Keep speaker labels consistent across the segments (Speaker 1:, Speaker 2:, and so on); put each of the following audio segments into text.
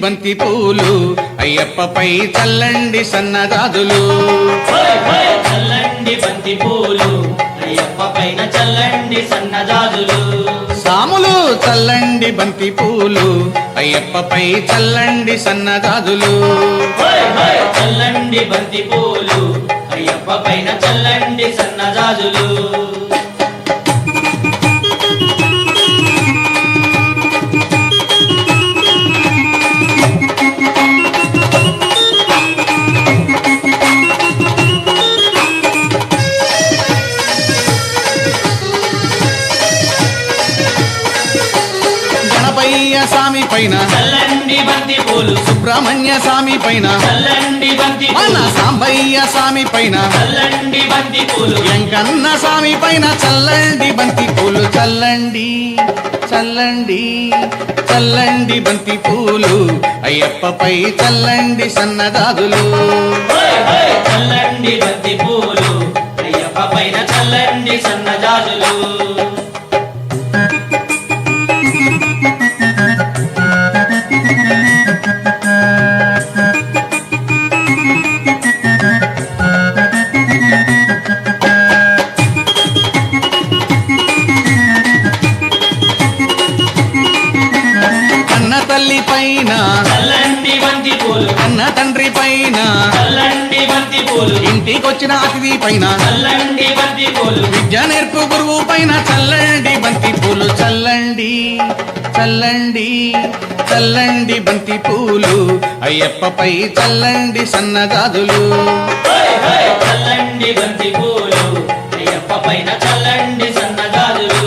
Speaker 1: బంతి పూలు అయ్యప్పపై చల్లండి సన్నజాజులు
Speaker 2: చల్లండి బంతి పూలు అయ్యప్ప పైన చల్లండి సన్నజాజులు
Speaker 1: సాములు చల్లండి బంతి పూలు అయ్యప్పపై చల్లండి సన్నజాజులు
Speaker 2: చల్లండి బంతి పూలు అయ్యప్ప పైన చల్లండి సన్నజాజులు
Speaker 1: గణపయ్య స్వామి పైన
Speaker 2: చల్లండి బంతి పూలు
Speaker 1: సుబ్రహ్మణ్య స్వామి పైన
Speaker 2: చల్లండి బంతి
Speaker 1: మన
Speaker 2: పూలు
Speaker 1: సాంబయ్య స్వామి పైన
Speaker 2: చల్లండి బంతి పూలు
Speaker 1: వెంకన్న స్వామి పైన చల్లండి బంతి పూలు చల్లండి చల్లండి చల్లండి బంతి పూలు అయ్యప్పపై చల్లండి సన్నజాజులు
Speaker 2: చల్లండి బంతి పూలు అయ్యప్ప పైన చల్లండి సన్నజాజులు
Speaker 1: కన్న తల్లి పైన
Speaker 2: చల్లండి బంతి పూలు
Speaker 1: కన్న తండ్రి పైన
Speaker 2: చల్లండి బంతి పూలు
Speaker 1: ఇంటికొచ్చిన అతిథి పైన
Speaker 2: చల్లండి బంతి పూలు
Speaker 1: విద్య నేర్పు గురువు పైన చల్లండి బంతి పూలు చల్లండి చల్లండి చల్లండి బంతి పూలు అయ్యప్పపై చల్లండి సన్నజాజులు
Speaker 2: చల్లండి బంతి పూలు అయ్యప్ప పైన చల్లండి సన్నజాజులు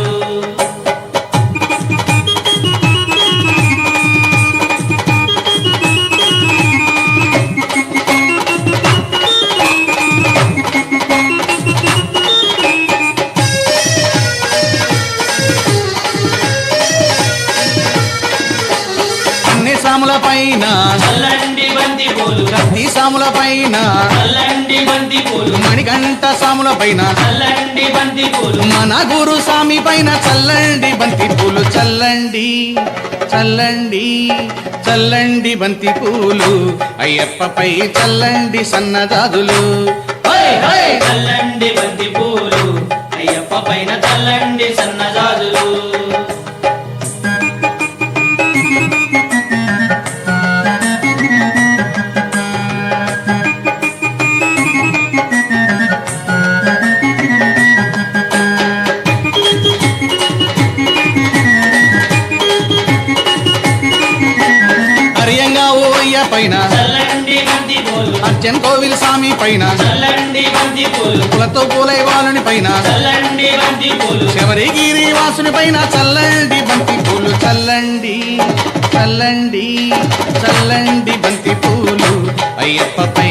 Speaker 1: అన్ని సాముల పైన
Speaker 2: చల్లండి బంతి పూలు
Speaker 1: కత్తి సాముల పైన
Speaker 2: చల్లండి బంతి పూలు
Speaker 1: మణికంఠ సాముల పైన
Speaker 2: చల్లండి బంతి పూలు
Speaker 1: మన గురు స్వామి పైన చల్లండి బంతి పూలు చల్లండి చల్లండి చల్లండి బంతి పూలు అయ్యప్పపై చల్లండి సన్నజాజులు
Speaker 2: చల్లండి బంతి పూలు అయ్యప్ప పైన చల్లండి సన్నజాజులు
Speaker 1: హరియంగా ఓయ్య పైన
Speaker 2: చల్లండి బంతి పూలు
Speaker 1: అర్జన్ కోవిల్ స్వామి పైన
Speaker 2: చల్లండి బంతి పూలు
Speaker 1: కులతో పూలైవాలుని పైన
Speaker 2: చల్లండి బంతి పూలు
Speaker 1: శబరిగిరి వాసుని పైన చల్లండి బంతి పూలు చల్లండి చల్లండి చల్లండి బంతి పూలు అయ్యప్పపై